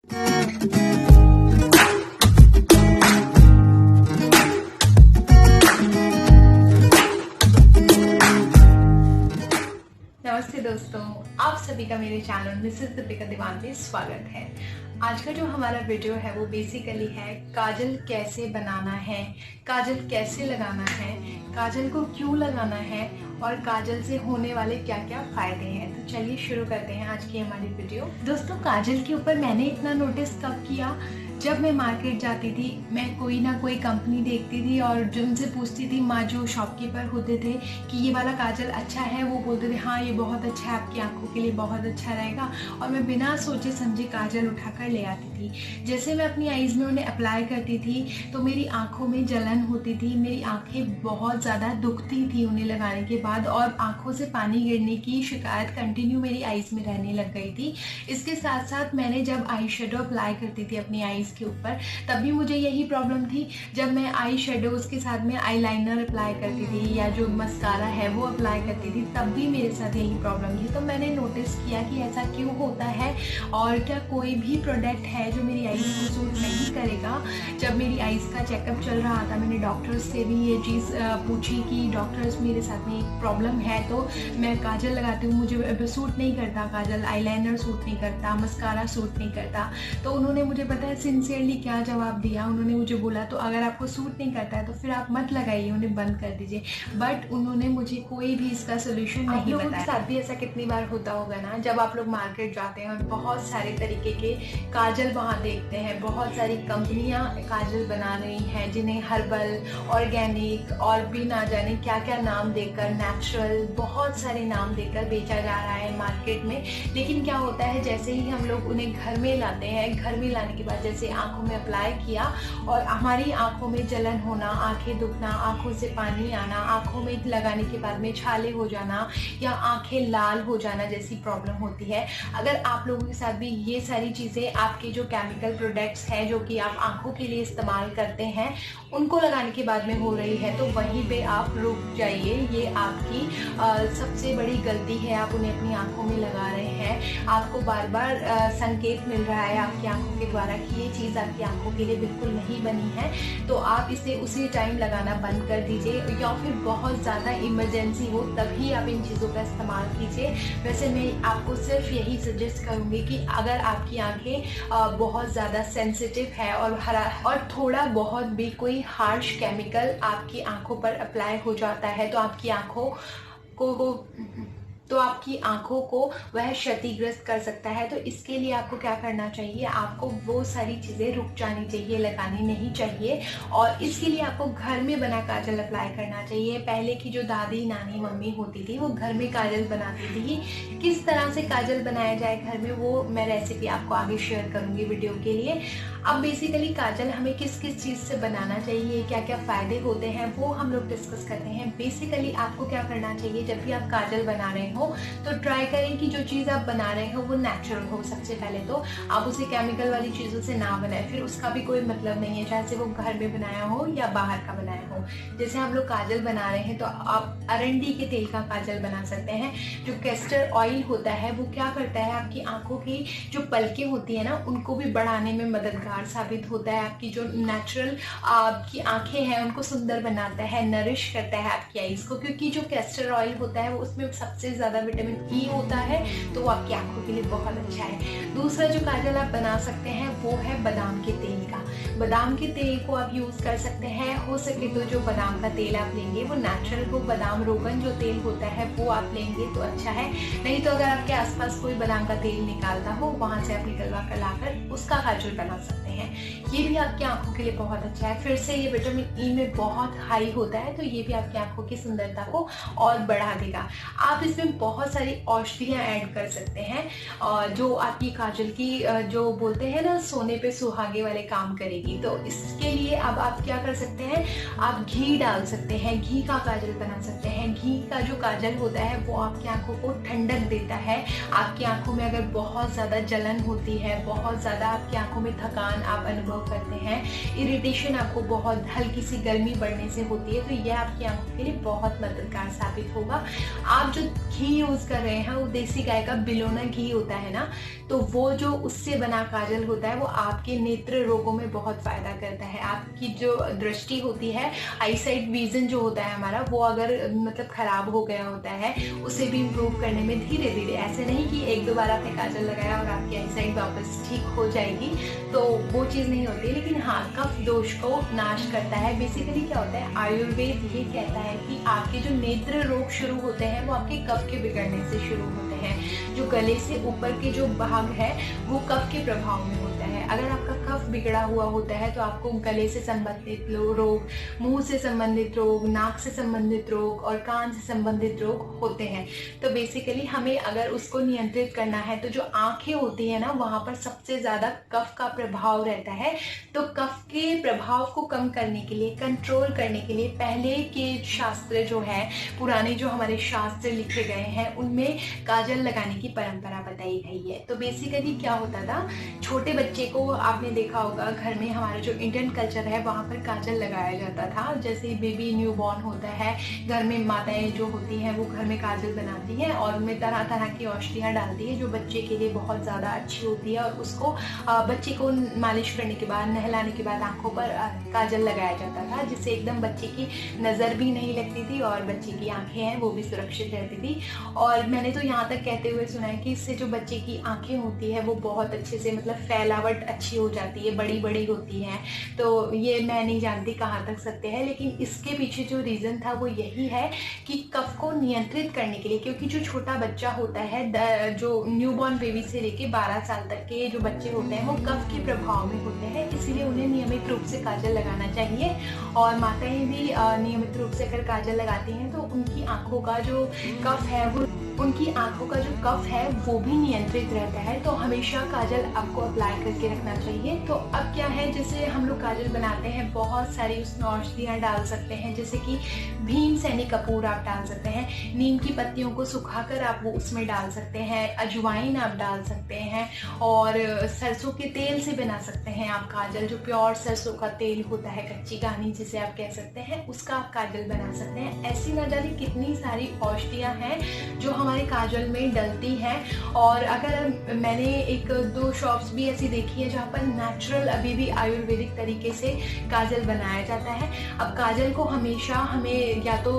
नमस्ते दोस्तों, आप सभी का मेरे चैनल मिसेस दीपिका दीवान पे स्वागत है। आज का जो हमारा वीडियो है वो बेसिकली है काजल कैसे बनाना है, काजल कैसे लगाना है, काजल को क्यों लगाना है और काजल से होने वाले क्या क्या फायदे हैं। तो चलिए शुरू करते हैं आज की हमारी वीडियो। दोस्तों, काजल के ऊपर मैंने इतना नोटिस कब किया, जब मैं मार्केट जाती थी, मैं कोई ना कोई कंपनी देखती थी और जो उनसे पूछती थी, माँ जो शॉपकीपर होते थे कि ये वाला काजल अच्छा है, वो बोलते थे हाँ ये बहुत अच्छा है, आपकी आंखों के लिए बहुत अच्छा रहेगा। और मैं बिना सोचे समझे काजल उठाकर ले आती थी। जैसे मैं अपनी आईज में उन्हें अप्लाई करती थी तो मेरी आंखों में जलन होती थी, मेरी आंखें बहुत ज़्यादा दुखती थी उन्हें लगाने के बाद, और आंखों से पानी गिरने की शिकायत कंटिन्यू मेरी आईज में रहने लग गई थी। इसके साथ साथ मैंने जब आई शेडो अप्लाई करती थी अपनी आईज के ऊपर, तब भी मुझे यही प्रॉब्लम थी। जब मैं आई शेडोज के साथ में आई लाइनर अप्लाई करती थी या जो मस्कारा है वो अप्लाई करती थी, तब भी मेरे साथ यही प्रॉब्लम थी। तो मैंने नोटिस किया कि ऐसा क्यों होता है और क्या कोई भी प्रोडक्ट है जो मेरी आईज को सूट नहीं करेगा। जब मेरी आईज का चेकअप चल रहा था, मैंने डॉक्टर्स से भी ये चीज़ पूछी कि डॉक्टर्स मेरे साथ में एक प्रॉब्लम है, तो मैं काजल लगाती हूँ, मुझे सूट नहीं करता काजल, आईलाइनर सूट नहीं करता, मस्कारा सूट नहीं करता। तो उन्होंने मुझे पता है सिंसियरली क्या जवाब दिया। उन्होंने मुझे बोला तो अगर आपको सूट नहीं करता है तो फिर आप मत लगाइए, उन्हें बंद कर दीजिए। बट उन्होंने मुझे कोई भी इसका सोल्यूशन नहीं बताया। आप लोगों के साथ भी ऐसा कितनी बार होता होगा ना, जब आप लोग मार्केट जाते हैं और बहुत सारे तरीके के काजल वहाँ देखते हैं, बहुत सारी कंपनियाँ काजल बना रही हैं जिन्हें हर्बल, ऑर्गेनिक और भी ना जाने क्या क्या नाम देकर, नेचुरल, बहुत सारे नाम देकर बेचा जा रहा है मार्केट में। लेकिन क्या होता है, जैसे ही हम लोग उन्हें घर में लाते हैं, घर में लाने के बाद जैसे आंखों में अप्लाई किया और हमारी आंखों में जलन होना, आंखें दुखना, आंखों से पानी आना, आंखों में लगाने के बाद में छाले हो जाना या आंखें लाल हो जाना जैसी प्रॉब्लम होती है। अगर आप लोगों के साथ भी ये सारी चीज़ें, आपके जो केमिकल प्रोडक्ट्स हैं जो कि आप आंखों के लिए इस्तेमाल करते हैं, उनको लगाने के बाद में हो रही है, तो वहीं पे आप रुक जाइए। ये आपकी सबसे बड़ी गलती है, आप उन्हें अपनी आंखों में लगा रहे हैं। आपको बार बार संकेत मिल रहा है आपकी आंखों के द्वारा कि ये चीज़ आपकी आंखों के लिए बिल्कुल नहीं बनी है, तो आप इसे उसी टाइम लगाना बंद कर दीजिए, या फिर बहुत ज़्यादा इमरजेंसी हो तभी आप इन चीज़ों का इस्तेमाल कीजिए। वैसे मैं आपको सिर्फ यही सजेस्ट करूँगी कि अगर आपकी आंखें बहुत ज़्यादा सेंसिटिव है और थोड़ा बहुत भी कोई हार्श केमिकल आपकी आंखों पर अप्लाई हो जाता है, तो आपकी आंखों को वह क्षतिग्रस्त कर सकता है। तो इसके लिए आपको क्या करना चाहिए, आपको वो सारी चीज़ें रुक जानी चाहिए, लगानी नहीं चाहिए। और इसके लिए आपको घर में बना काजल अप्लाई करना चाहिए। पहले की जो दादी, नानी, मम्मी होती थी, वो घर में काजल बनाती थी। किस तरह से काजल बनाया जाए घर में, वो मैं रेसिपी आपको आगे शेयर करूँगी वीडियो के लिए। अब बेसिकली काजल हमें किस किस चीज़ से बनाना चाहिए, क्या क्या फ़ायदे होते हैं, वो हम लोग डिस्कस करते हैं। बेसिकली आपको क्या करना चाहिए, जब भी आप काजल बना रहे हो तो ट्राई करें कि जो चीज़ आप बना रहे हो वो नेचुरल हो। सबसे पहले तो आप उसे केमिकल वाली चीज़ों से ना बनाएं, फिर उसका भी कोई मतलब नहीं है, चाहे से वो घर में बनाया हो या बाहर का बनाया हो। जैसे हम लोग काजल बना रहे हैं तो आप अरंडी के तेल का काजल बना सकते हैं। जो कैस्टर ऑयल होता है वो क्या करता है, आपकी आंखों की जो पलकें होती है ना, उनको भी बढ़ाने में मददगार साबित होता है। आपकी जो नेचुरल आपकी आंखें हैं उनको सुंदर बनाता है, नरिश करता है आपकी आईज को, क्योंकि जो कैस्टर ऑयल होता है वो उसमें सबसे ज़्यादा विटामिन ई होता है, तो वो आपकी आंखों के लिए बहुत अच्छा है। दूसरा जो काजल आप बना सकते हैं वो है बादाम के तेल का। बादाम के तेल को आप यूज़ कर सकते हैं। हो सके तो जो बादाम का तेल आप लेंगे वो नेचुरल हो, बादाम रोगन जो तेल होता है वो आप लेंगे तो अच्छा है। नहीं तो अगर आपके आसपास कोई बादाम का तेल निकालता हो, वहाँ से आप निकलवा कर लाकर उसका काजल बना सकते हैं। ये भी आपकी आंखों के लिए बहुत अच्छा है। फिर से ये विटामिन ई में बहुत हाई होता है, तो ये भी आपकी आंखों की सुंदरता को और बढ़ा देगा। आप इसमें बहुत सारी औषधियाँ ऐड कर सकते हैं और जो आपकी काजल की जो बोलते हैं ना सोने पे सुहागे वाले काम करेगी। तो इसके लिए अब आप क्या कर सकते हैं, आप घी डाल सकते हैं, घी का काजल बना सकते हैं। घी का जो काजल होता है वो आपकी आंखों को ठंडक देता है। आपकी आंखों में अगर बहुत ज़्यादा जलन होती है, बहुत ज़्यादा आपकी आंखों में थकान आप अनुभव करते हैं, इरिटेशन आपको बहुत हल्की सी गर्मी बढ़ने से होती है, तो यह आपकी आंखों के लिए बहुत मददगार साबित होगा। आप जो घी घी यूज कर रहे हैं वो देसी गाय का बिलोना घी होता है ना, तो वो जो उससे बना काजल होता है वो आपके नेत्र रोगों में बहुत फायदा करता है। आपकी जो दृष्टि होती है, आईसाइट विजन जो होता है हमारा, वो अगर मतलब खराब हो गया होता है उसे भी इम्प्रूव करने में धीरे धीरे, ऐसे नहीं कि एक दो बार आपने काजल लगाया और आपकी आईसाइट वापस ठीक हो जाएगी, तो वो चीज़ नहीं होती। लेकिन हाँ, कफ दोष को नाश करता है। बेसिकली क्या होता है, आयुर्वेद ये कहता है कि आपके जो नेत्र रोग शुरू होते हैं वो आपके कफ के बिगड़ने से शुरू होते हैं। जो गले से ऊपर के जो भाग है वो कफ के प्रभाव में होता है। अगर आपका कफ बिगड़ा हुआ होता है तो आपको गले से संबंधित रोग, मुंह से संबंधित रोग, नाक से संबंधित रोग और कान से संबंधित रोग होते हैं। तो बेसिकली हमें अगर उसको नियंत्रित करना है तो जो आंखें होती है ना, वहां पर सबसे ज्यादा कफ का प्रभाव रहता है। तो कफ के प्रभाव को कम करने के लिए, कंट्रोल करने के लिए पहले के शास्त्र जो है, पुराने जो हमारे शास्त्र लिखे गए हैं, उनमें काजल लगाने की परंपरा बताई गई है। तो बेसिकली क्या होता था, छोटे बच्चे को आपने देखा होगा घर में, हमारा जो इंडियन कल्चर है वहाँ पर काजल लगाया जाता था। जैसे बेबी न्यू बॉर्न होता है, घर में माताएं जो होती हैं वो घर में काजल बनाती हैं और उनमें तरह तरह की औषधियाँ डालती है जो बच्चे के लिए बहुत ज़्यादा अच्छी होती है। और उसको बच्चे को मालिश करने के बाद, नहलाने के बाद आंखों पर काजल लगाया जाता था, जिससे एकदम बच्चे की नज़र भी नहीं लगती थी और बच्चे की आंखें हैं वो भी सुरक्षित रहती थी। और मैंने तो यहाँ तक कहते हुए सुना है कि इससे जो बच्चे की आंखें होती है वो बहुत अच्छे से, मतलब फैलावट अच्छी हो जाती है, बड़ी बड़ी होती हैं। तो ये मैं नहीं जानती कहाँ तक सत्य है, लेकिन इसके पीछे जो रीज़न था वो यही है कि कफ को नियंत्रित करने के लिए, क्योंकि जो छोटा बच्चा होता है, जो न्यूबॉर्न बेबी से लेके 12 साल तक के जो बच्चे होते हैं वो कफ के प्रभाव में होते हैं, इसीलिए उन्हें नियमित रूप से काजल लगाना चाहिए। और माताएं भी नियमित रूप से अगर काजल लगाती हैं तो उनकी आंखों का जो कफ है वो, उनकी आंखों का जो कफ है वो भी नियंत्रित रहता है। तो हमेशा काजल आपको अप्लाई करके रखना चाहिए। तो अब क्या है, जैसे हम लोग काजल बनाते हैं, बहुत सारी उसमें औषधियाँ डाल सकते हैं, जैसे कि भीम सैनी कपूर आप डाल सकते हैं, नीम की पत्तियों को सुखाकर आप वो उसमें डाल सकते हैं, अजवाइन आप डाल सकते हैं, और सरसों के तेल से बना सकते हैं आप काजल। जो प्योर सरसों का तेल होता है, कच्ची घानी जिसे आप कह सकते हैं, उसका आप काजल बना सकते हैं। ऐसी न जाने कितनी सारी औषधियाँ हैं जो हमारे काजल में डलती हैं। और अगर मैंने एक दो शॉप्स भी ऐसी देखी है जहाँ पर नेचुरल, अभी भी आयुर्वेदिक तरीके से काजल बनाया जाता है। अब काजल को हमेशा हमें या तो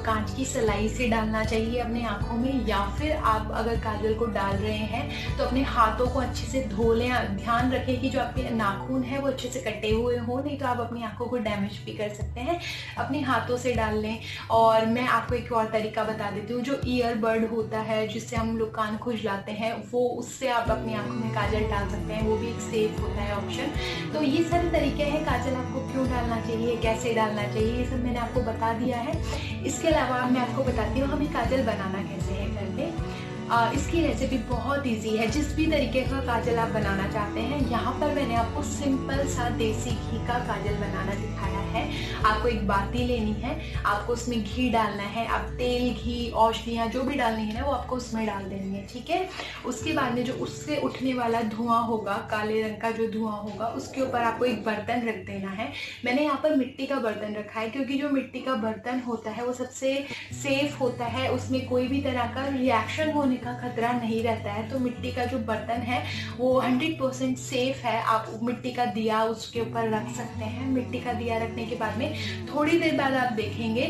कांच की सलाई से डालना चाहिए अपनी आंखों में, या फिर आप अगर काजल को डाल रहे हैं तो अपने हाथों को अच्छे से धो लें। ध्यान रखें कि जो आपके नाखून है वो अच्छे से कटे हुए हो, नहीं तो आप अपनी आंखों को डैमेज भी कर सकते हैं। अपने हाथों से डाल लें। और मैं आपको एक और तरीका बता देती हूँ, जो ईयरबड होता है जिससे हम लोग कान खुजलाते हैं, वो उससे आप अपनी आंखों में काजल डाल सकते हैं, वो भी एक सेफ होता है ऑप्शन। तो ये सारे तरीके हैं काजल आपको क्यों डालना चाहिए, कैसे डालना चाहिए, ये सब मैंने आपको बता दिया है। इसके अलावा मैं आपको बताती हूँ हमें काजल बनाना कैसे है घर में। इसकी रेसिपी बहुत इजी है। जिस भी तरीके का काजल आप बनाना चाहते हैं, यहाँ पर मैंने आपको सिंपल सा देसी घी का काजल बनाना दिखाया है। आपको एक बाती लेनी है, आपको उसमें घी डालना है, आप तेल, घी, औषधियाँ जो भी डालनी है ना वो आपको उसमें डाल देनी है, ठीक है। उसके बाद में जो उससे उठने वाला धुआं होगा, काले रंग का जो धुआं होगा, उसके ऊपर आपको एक बर्तन रख देना है। मैंने यहाँ पर मिट्टी का बर्तन रखा है, क्योंकि जो मिट्टी का बर्तन होता है वो सबसे सेफ होता है, उसमें कोई भी तरह का रिएक्शन होने का खतरा नहीं रहता है। तो मिट्टी का जो बर्तन है वो 100% सेफ है। आप मिट्टी का दिया उसके ऊपर रख सकते हैं। मिट्टी का दिया रखने के बाद में थोड़ी देर बाद आप देखेंगे,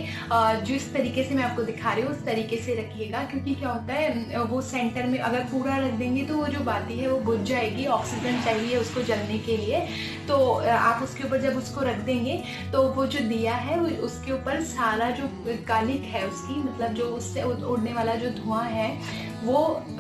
जिस तरीके से मैं आपको दिखा रही हूँ उस तरीके से रखिएगा, क्योंकि क्या होता है वो सेंटर में अगर पूरा रख देंगे तो वो जो बाती है वो बुझ जाएगी, ऑक्सीजन चाहिए उसको जलने के लिए। तो आप उसके ऊपर जब उसको रख देंगे तो वो जो दिया है उसके ऊपर सारा जो कालिक है उसकी, मतलब जो उससे उड़ने वाला जो धुआं है वो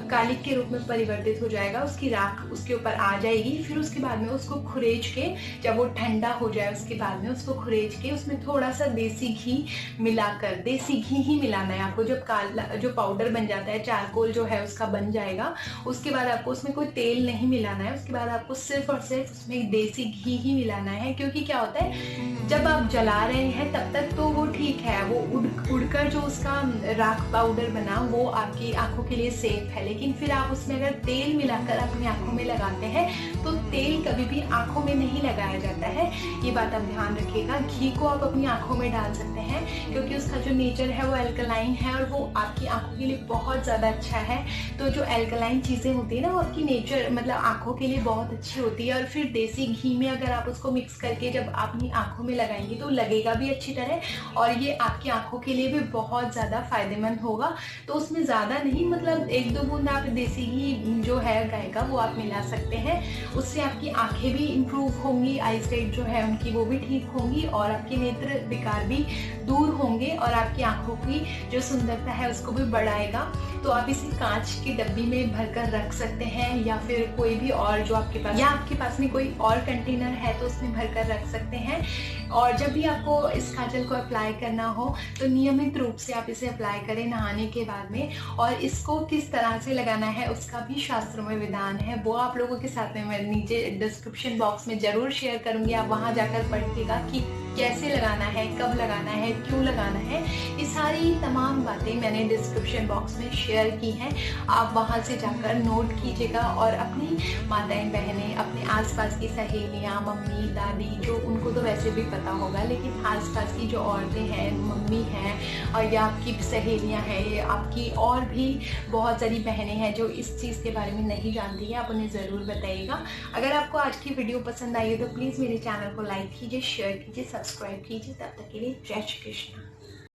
कालिक के रूप में परिवर्तित हो जाएगा, उसकी राख उसके ऊपर आ जाएगी। फिर उसके बाद में उसको खुरेज के, जब वो ठंडा हो जाए उसके बाद में उसको खुरेज के उसमें थोड़ा सा देसी घी मिलाकर, देसी घी ही मिलाना है आपको। जब काला जो पाउडर बन जाता है, चारकोल जो है उसका बन जाएगा, उसके बाद आपको उसमें कोई तेल नहीं मिलाना है। उसके बाद आपको सिर्फ और सिर्फ उसमें देसी घी ही मिलाना है। क्योंकि क्या होता है, जब आप जला रहे हैं तब तक तो वो ठीक है, वो उड़कर जो उसका राख पाउडर बना वो आपकी आंखों के लिए सेफ है। लेकिन फिर आप उसमें अगर तेल मिलाकर अपनी आंखों में लगाते हैं तो तेल कभी भी आँखों में नहीं लगाया जाता है, ये बात आप ध्यान रखिएगा। घी को आप अपनी आँखों में डाल सकते हैं क्योंकि उसका जो नेचर है वो एल्कलाइन है और वो आपकी आँखों के लिए बहुत ज़्यादा अच्छा है। तो जो एल्कलाइन चीज़ें होती है ना, वो आपकी नेचर मतलब आँखों के लिए बहुत अच्छी होती है। और फिर देसी घी में अगर आप उसको मिक्स करके जब अपनी आँखों में लगाएंगे तो लगेगा भी अच्छी तरह और ये आपकी आँखों के लिए भी बहुत ज़्यादा फायदेमंद होगा। तो उसमें ज़्यादा नहीं, मतलब 1-2 बूंद आप देसी घी जो है गाय का वो आप मिला सकते हैं। उससे आपकी आँखें भी इम्प्रूव होंगी, आईसाइट जो है उनकी वो भी ठीक होंगी और आपके नेत्र विकार भी दूर होंगे और आपकी आँखों की जो सुंदरता है उसको भी बढ़ाएगा। तो आप इसे कांच की डब्बी में भरकर रख सकते हैं या फिर कोई भी और जो आपके पास, या आपके पास में कोई और कंटेनर है तो उसमें भरकर रख सकते हैं। और जब भी आपको इस काजल को अप्लाई करना हो तो नियमित रूप से आप इसे अप्लाई करें नहाने के बाद में। और इसको किस तरह से लगाना है उसका भी शास्त्रों में विधान है, वो आप लोगों के साथ में मैं नीचे डिस्क्रिप्शन बॉक्स में ज़रूर शेयर करूंगी। आप वहां जाकर पढ़िएगा कि कैसे लगाना है, कब लगाना है, क्यों लगाना है। ये सारी तमाम बातें मैंने डिस्क्रिप्शन बॉक्स में शेयर की हैं, आप वहां से जाकर नोट कीजिएगा और अपनी माताएं बहनें, अपने आसपास की सहेलियां, मम्मी दादी, जो उनको तो वैसे भी पता होगा, लेकिन आसपास की जो औरतें हैं, मम्मी हैं और या आपकी सहेलियां हैं, आपकी और भी बहुत सारी बहनें हैं जो इस चीज़ के बारे में नहीं जानती हैं, आप उन्हें ज़रूर बताइएगा। अगर आपको आज की वीडियो पसंद आई है तो प्लीज़ मेरे चैनल को लाइक कीजिए, शेयर कीजिए, सब्सक्राइब कीजिए। तब तक के लिए जय श्री कृष्ण।